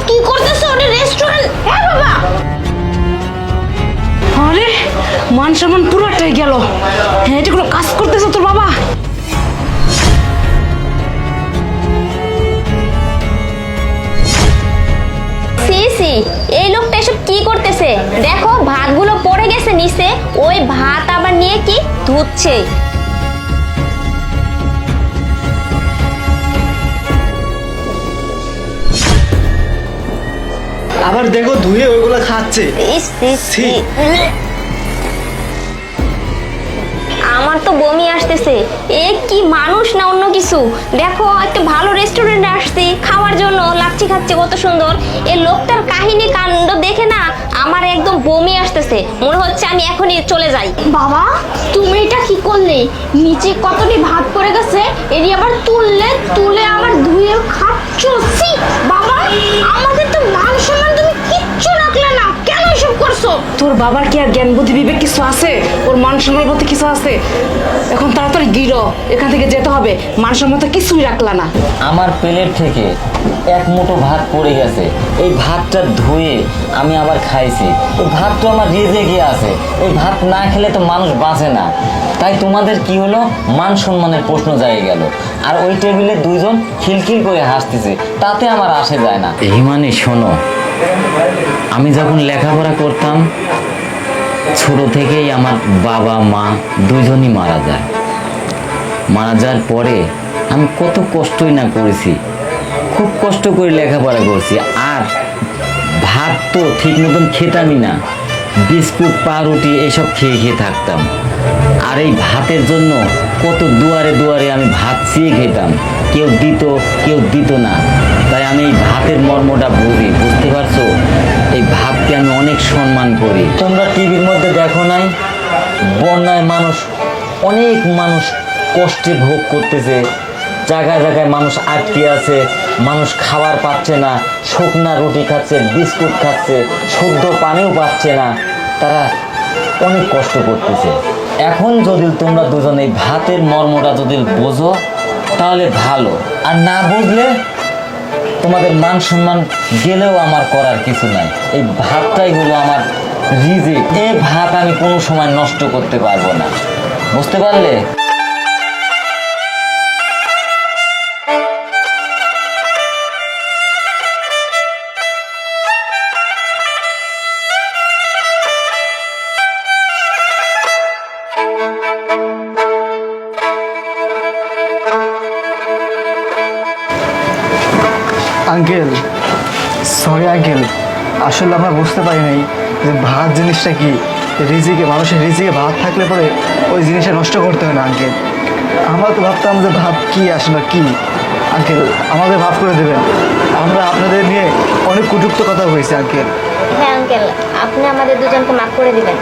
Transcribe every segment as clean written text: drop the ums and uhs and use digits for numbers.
কি করতেছ ওটা রেস্টুরেন্ট? হ্যাঁ বাবা। আরে মান সম্মান পুরোটাই গেল। হ্যাঁ এটা কোনো কাজ করতেছ তোর বাবা? সি সি, এই লোকটা এসব কি করতেছে? দেখো ভাতগুলো পড়ে গেছে নিচে, ওই ভাত আবার নিয়ে কি ধুচ্ছে। আবার দেখো ধুয়ে ওইগুলো খাচ্ছে। ইস, ইস, ছি। আমার তো বমি আসতেছে। এ কি মানুষ না অন্য কিছু? দেখো একটা ভালো রেস্টুরেন্টে আসছি খাওয়ার জন্য, লাচ্ছি খাচ্ছে কত সুন্দর। এই লোকটার কাহিনী কাণ্ড দেখে না আমার একদম বমি আসতেছে, মনে হচ্ছে আমি এখনই চলে যাই। বাবা তুমি এটা কি করলে? নিচে কতটি ভাত পড়ে গেছে, এটি আবার তুলে আবার ধুয়ে খাচ্ছ। ছি বাবা, আমাদের তো মান সম্মান তুমি কিচ্ছু রাখলে না, কেন এসব করছো? তোর বাবার কি আর জ্ঞান বুদ্ধি বিবেক কিছু আছে? ওর মান সম্মান বলতে কিছু আছে? এখন তাড়াতাড়ি গিরো, এখান থেকে যেতে হবে। মান সম্মান তো কিছুই রাখলা না। আমার প্লেট থেকে এক মুঠো ভাত পড়ে গেছে, এই ভাতটা ধুয়ে আমি আবার খাইছি। এই ভাত তো আমার রিজেকে আছে, এই ভাত না খেলে তো মানুষ বাঁচে না। তাই তোমাদের কি হলো, মান সম্মানের প্রশ্ন জায়গা গেল। আর ওই টেবিলে দুইজন খিলখিল করে হাসতেছে, তাতে আমার আসে যায় না। এই মানে শোনো, আমি যখন লেখাপড়া করতাম ছোট থেকেই আমার বাবা মা দুইজনই মারা যায়। মারা যাওয়ার পরে আমি কত কষ্টই না করেছি, খুব কষ্ট করে লেখাপড়া করছি। আর ভাত তো ঠিক মতন খেতামই না, বিস্কুট পাউরুটি এইসব খেয়ে খেয়ে থাকতাম। আর এই ভাতের জন্য কত দুয়ারে দুয়ারে আমি ভাত চেয়ে খেতাম, কেউ দিত না। তাই আমি এই ভাতের মর্মটা বুঝতে পারছো? এই ভাতকে আমি অনেক সম্মান করি। তোমরা টিভির মধ্যে দেখো নাই, বন্যায় অনেক মানুষ কষ্টে ভোগ করতেছে, জায়গায় জায়গায় মানুষ আটকে আছে, মানুষ খাবার পাচ্ছে না, শুকনা রুটি খাচ্ছে, বিস্কুট খাচ্ছে, শুদ্ধ পানিও পাচ্ছে না, তারা অনেক কষ্ট করতেছে। এখন যদি তোমরা দুজন এই ভাতের মর্মটা যদি বোঝো তাহলে ভালো, আর না বুঝলে তোমাদের মান সম্মান গেলেও আমার করার কিছু নাই। এই ভাতটাই হলো আমার রিজিক, এই ভাত আমি কোনো সময় নষ্ট করতে পারবো না, বুঝতে পারলে? আঙ্কেল সরি আঙ্কেল, আসলে আমরা বুঝতে পারি নাই যে ভাত জিনিসটা কি। মানুষের রিজিকে ভাত থাকলে পরে ওই জিনিসটা নষ্ট করতে হয় না আঙ্কেল। আমরা তো ভাবতাম যে ভাত কি আসলে কি। আঙ্কেল আমাদের মাফ করে দেবেন, আমরা আপনাদের নিয়ে অনেক কটূক্ত কথা হয়েছে আঙ্কেল। হ্যাঁ আঙ্কেল, আপনি আমাদের দুজনকে মাফ করে দিবেন।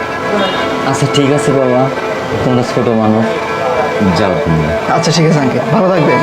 আচ্ছা ঠিক আছে বাবা, তোমরা ছোট মানুষ, যাও তুমি। আচ্ছা ঠিক আছে আঙ্কেল, ভালো থাকবেন।